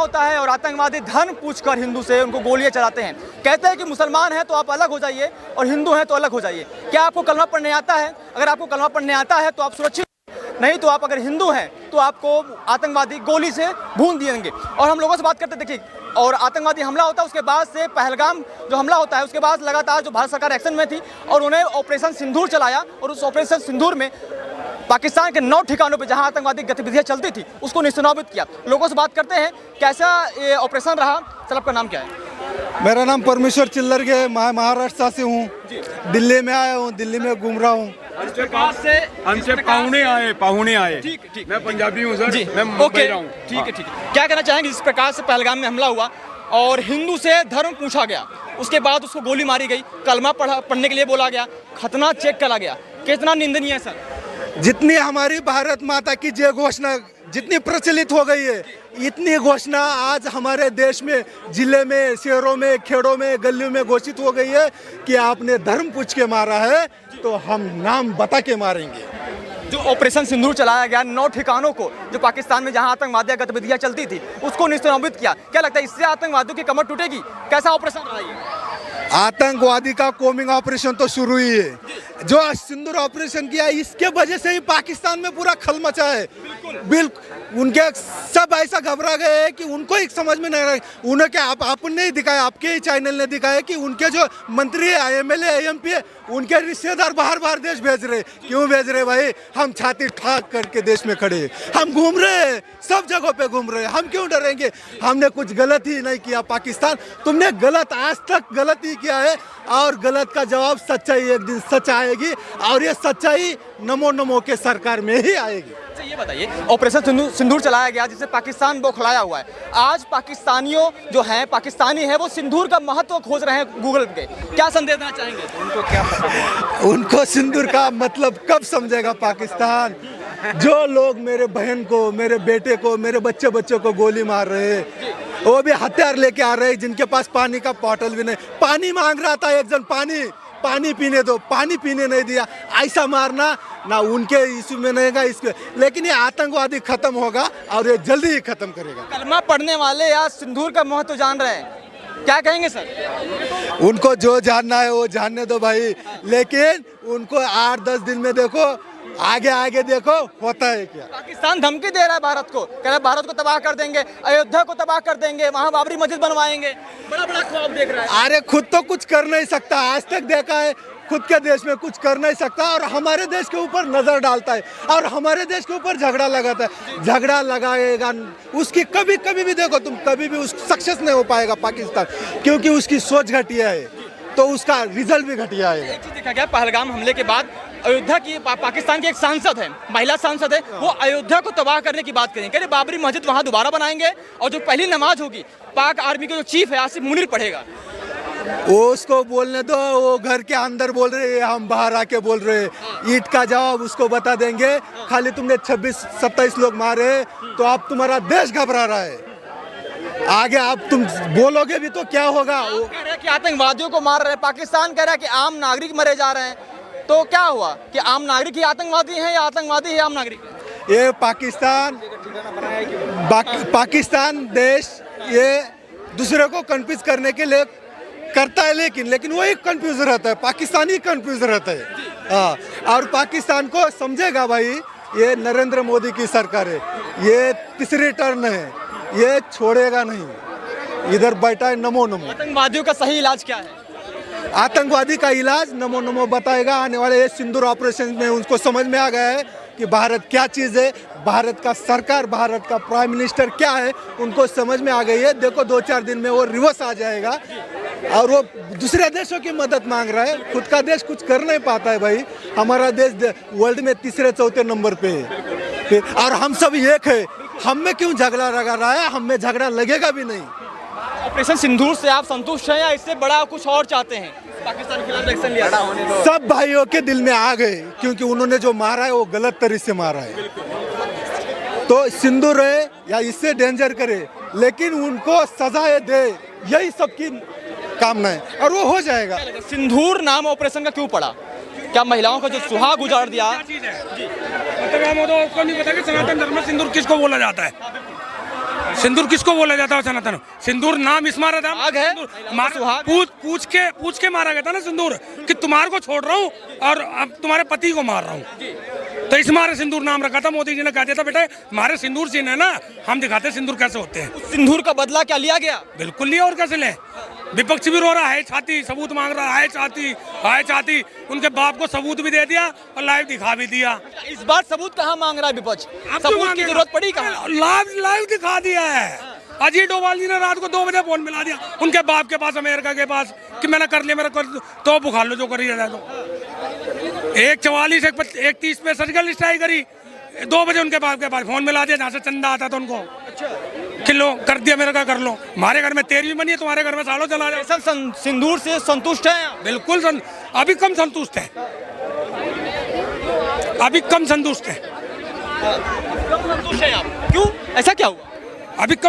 होता है और आतंकवादी धर्म पूछकर हिंदू से उनको गोलियां चलाते हैं। कहते हैं कि मुसलमान हैं तो आप अलग हो जाइए और हिंदू हैं तो अलग हो जाइए। क्या आपको कलमा पढ़ने आता है? अगर आपको कलमा पढ़ने आता है तो आप सुरक्षित, नहीं तो आप अगर हिंदू हैं तो आपको आतंकवादी गोली से भून दिएंगे। और हम लोगों से बात करते देखिए, और आतंकवादी हमला होता है उसके बाद से पहलगाम जो हमला होता है उसके बाद लगातार जो भारत सरकार एक्शन में थी और उन्हें ऑपरेशन सिंदूर चलाया और उस ऑपरेशन सिंदूर में पाकिस्तान के 9 ठिकानों पे जहां आतंकवादी गतिविधियां चलती थी उसको निष्प्रभावित किया। लोगों से बात करते हैं कैसा ये ऑपरेशन रहा। सर आपका नाम क्या है? मेरा नाम परमेश्वर चिल्लर के, मैं महाराष्ट्र से हूँ, दिल्ली में आया हूँ, दिल्ली में घूम रहा हूँ। हमसे पाहुने आए। ठीक, मैं पंजाबी हूँ सर, मैं मुंबई रहा हूँ। ठीक है। क्या कहना चाहेंगे जिस प्रकार से पहलगाम में हमला हुआ और हिंदू से धर्म पूछा गया, उसके बाद उसको गोली मारी गई, कलमा पढ़ने के लिए बोला गया, खतना चेक करा गया, कितना निंदनीय है सर? जितनी हमारी भारत माता की जय घोषणा जितनी प्रचलित हो गई है, इतनी घोषणा आज हमारे देश में जिले में, शहरों में, खेड़ों में, गलियों में घोषित हो गई है कि आपने धर्म पूछ के मारा है तो हम नाम बता के मारेंगे। जो ऑपरेशन सिंदूर चलाया गया 9 ठिकानों को जो पाकिस्तान में जहां आतंकवादी गतिविधियां चलती थी उसको निष्प्रभावित किया, क्या लगता है इससे आतंकवादियों की कमर टूटेगी? कैसा ऑपरेशन रहा ये? आतंकवादी का कोमिंग ऑपरेशन तो शुरू ही है। जो सिंदूर ऑपरेशन किया इसके वजह से ही पाकिस्तान में पूरा खल मचा है। बिल्कुल उनके सब ऐसा घबरा गए हैं कि उनको एक समझ में नहीं रहा। उन्हें क्या आपने ही दिखाया, आपके ही चैनल ने दिखाया कि उनके जो मंत्री है, एमएलए, एमपी है, उनके रिश्तेदार बाहर देश भेज रहे। क्यों भेज रहे भाई? हम छाती ठाक करके देश में खड़े, हम घूम रहे हैं, सब जगहों पे घूम रहे हैं, हम क्यों डरेंगे? हमने कुछ गलत ही नहीं किया। पाकिस्तान तुमने गलत आज तक गलत ही किया है और गलत का जवाब सच्चाई एक दिन सच आएगी और ये सच्चाई नमो नमो के सरकार में ही आएगी। अच्छा ये बताइए, ऑपरेशन सिंदूर चलाया गया जिससे पाकिस्तान बौखलाया हुआ है। आज पाकिस्तानियों जो हैं, पाकिस्तानी हैं, वो सिंदूर का महत्व खोज रहे हैं गूगल पे। क्या संदेश देना चाहेंगे? उनको क्या पता? उनको सिंदूर का मतलब कब समझेगा पाकिस्तान? जो लोग मेरे बहन को, मेरे बेटे को, मेरे बच्चों को गोली मार रहे हैं, वो भी हथियार लेके आ रहे हैं, जिनके पास पानी का बॉटल भी नहीं। पानी मांग रहा था एक जन, पानी पीने दो, पानी पीने नहीं दिया। ऐसा मारना ना उनके इशू में नहीं है इसके, लेकिन ये आतंकवादी खत्म होगा और ये जल्दी ही खत्म करेगा। कलमा पढ़ने वाले आज सिंदूर का महत्व जान रहे हैं, क्या कहेंगे सर? उनको जो जानना है वो जानने दो भाई, लेकिन उनको 8-10 दिन में देखो, आगे देखो होता है क्या। पाकिस्तान धमकी दे रहा है भारत को, कह रहा है भारत को तबाह कर देंगे, अयोध्या को तबाह कर देंगे, वहां बाबरी मस्जिद बनवाएंगे, बड़ा बड़ा ख्वाब देख रहा है। अरे खुद तो कुछ कर नहीं सकता, आज तक देखा है खुद के देश में कुछ कर नहीं सकता और हमारे देश के ऊपर नजर डालता है और हमारे देश के ऊपर झगड़ा लगाता है। झगड़ा लगाएगा उसकी कभी भी देखो तुम, कभी भी उस सक्सेस नहीं हो पाएगा पाकिस्तान, क्योंकि उसकी सोच घटिया है तो उसका रिजल्ट भी घटिया आएगा। एक चीज देखा गया पहलगाम हमले के बाद, अयोध्या की पाकिस्तान की एक सांसद है, महिला सांसद है, वो अयोध्या को तबाह करने की बात करें, कह रहे बाबरी मस्जिद वहां दोबारा बनाएंगे और जो पहली नमाज होगी पाक आर्मी के जो चीफ है आसिफ मुनीर पढ़ेगा। वो उसको बोलने दो, वो घर के अंदर बोल रहे हैं, हम बाहर आके बोल रहे हैं। ईट का जवाब उसको बता देंगे। खाली तुमने 26-27 लोग मारे तो अब तुम्हारा देश घबरा रहा है। आगे आप तुम बोलोगे भी तो क्या होगा? वो कह रहे हैं कि आतंकवादियों को मार रहे हैं, पाकिस्तान कह रहा है कि आम नागरिक मरे जा रहे हैं, तो क्या हुआ कि आम नागरिक ही आतंकवादी हैं या आतंकवादी ही आम नागरिक? ये पाकिस्तान देश ये दूसरे को कंफ्यूज करने के लिए करता है, लेकिन वो एक कंफ्यूज रहता है, पाकिस्तानी कंफ्यूज रहता है। हाँ, और पाकिस्तान को समझेगा भाई, ये नरेंद्र मोदी की सरकार है, ये तीसरी टर्न है, ये छोड़ेगा नहीं, इधर बैठा है नमो नमो। आतंकवादियों का सही इलाज क्या है? आतंकवादी का इलाज नमो नमो बताएगा। आने वाले सिंदूर ऑपरेशन में उनको समझ में आ गया है कि भारत क्या चीज़ है, भारत का सरकार, भारत का प्राइम मिनिस्टर क्या है, उनको समझ में आ गई है। देखो 2-4 दिन में वो रिवर्स आ जाएगा और वो दूसरे देशों की मदद मांग रहा है। खुद का देश कुछ कर नहीं पाता है भाई। हमारा देश वर्ल्ड में 3-4 नंबर पे है और हम सब एक है। हम में क्यों झगड़ा लगा रहा है? हम में झगड़ा लगेगा भी नहीं। ऑपरेशन सिंदूर से आप संतुष्ट हैं या इससे बड़ा कुछ और चाहते हैं? पाकिस्तान के खिलाफ एक्शन लिया होने दो। सब भाइयों के दिल में आ गए, क्योंकि उन्होंने जो मारा है वो गलत तरीके से मारा है। तो सिंदूर है या इससे डेंजर करे, लेकिन उनको सजाएं दे, यही सबकी कामना है और वो हो जाएगा। सिंदूर नाम ऑपरेशन का क्यों पड़ा? क्या महिलाओं का जो सुहाग उजाड़ दिया? मतलब आपको नहीं पता कि सनातन धर्म में सिंदूर किसको बोला जाता है? सिंदूर किसको बोला जाता है सनातन? सिंदूर नाम इस मारा था, सुहाग है, सुहाग। पूछ के मारा गया था ना सिंदूर, कि तुम्हारे को छोड़ रहा हूँ और अब तुम्हारे पति को मार रहा हूँ। तो इस मारे सिंदूर नाम रखा था। मोदी जी ने कहा था बेटा हमारे सिंदूर चिन्ह है ना, हम दिखाते सिंदूर कैसे होते हैं। सिंदूर का बदला क्या लिया गया? बिल्कुल लिया, और कैसे ले। विपक्ष भी रो रहा है, छाती सबूत मांग रहा है, छाती। उनके बाप को सबूत भी दे दिया और लाइव दिखा भी दिया। इस बार सबूत कहाँ मांग रहा है विपक्ष? सबूत की जरूरत पड़ी कहाँ? लाइव दिखा दिया है। अजीत डोभाल जी ने रात को 2 बजे फोन मिला दिया उनके बाप के पास, अमेरिका के पास, कि मैंने कर लिया, मेरा कर तो बुखार लो जो करी जाए। तो 1:44 1:30 पे सर्जिकल स्ट्राइक करी, 2 बजे उनके बाप के पास फोन मिला दिया, जहाँ से चंदा आता था उनको। किलो कर दिया, मेरा का कर लो। हमारे घर में 13वीं बनी है, तुम्हारे घर में सालों चला जाए। सिंदूर से संतुष्ट हैं? बिल्कुल अभी कम संतुष्ट है, अभी कम संतुष्ट है। संतुष्ट हैं आप? क्यों, ऐसा क्या हुआ? अभी कम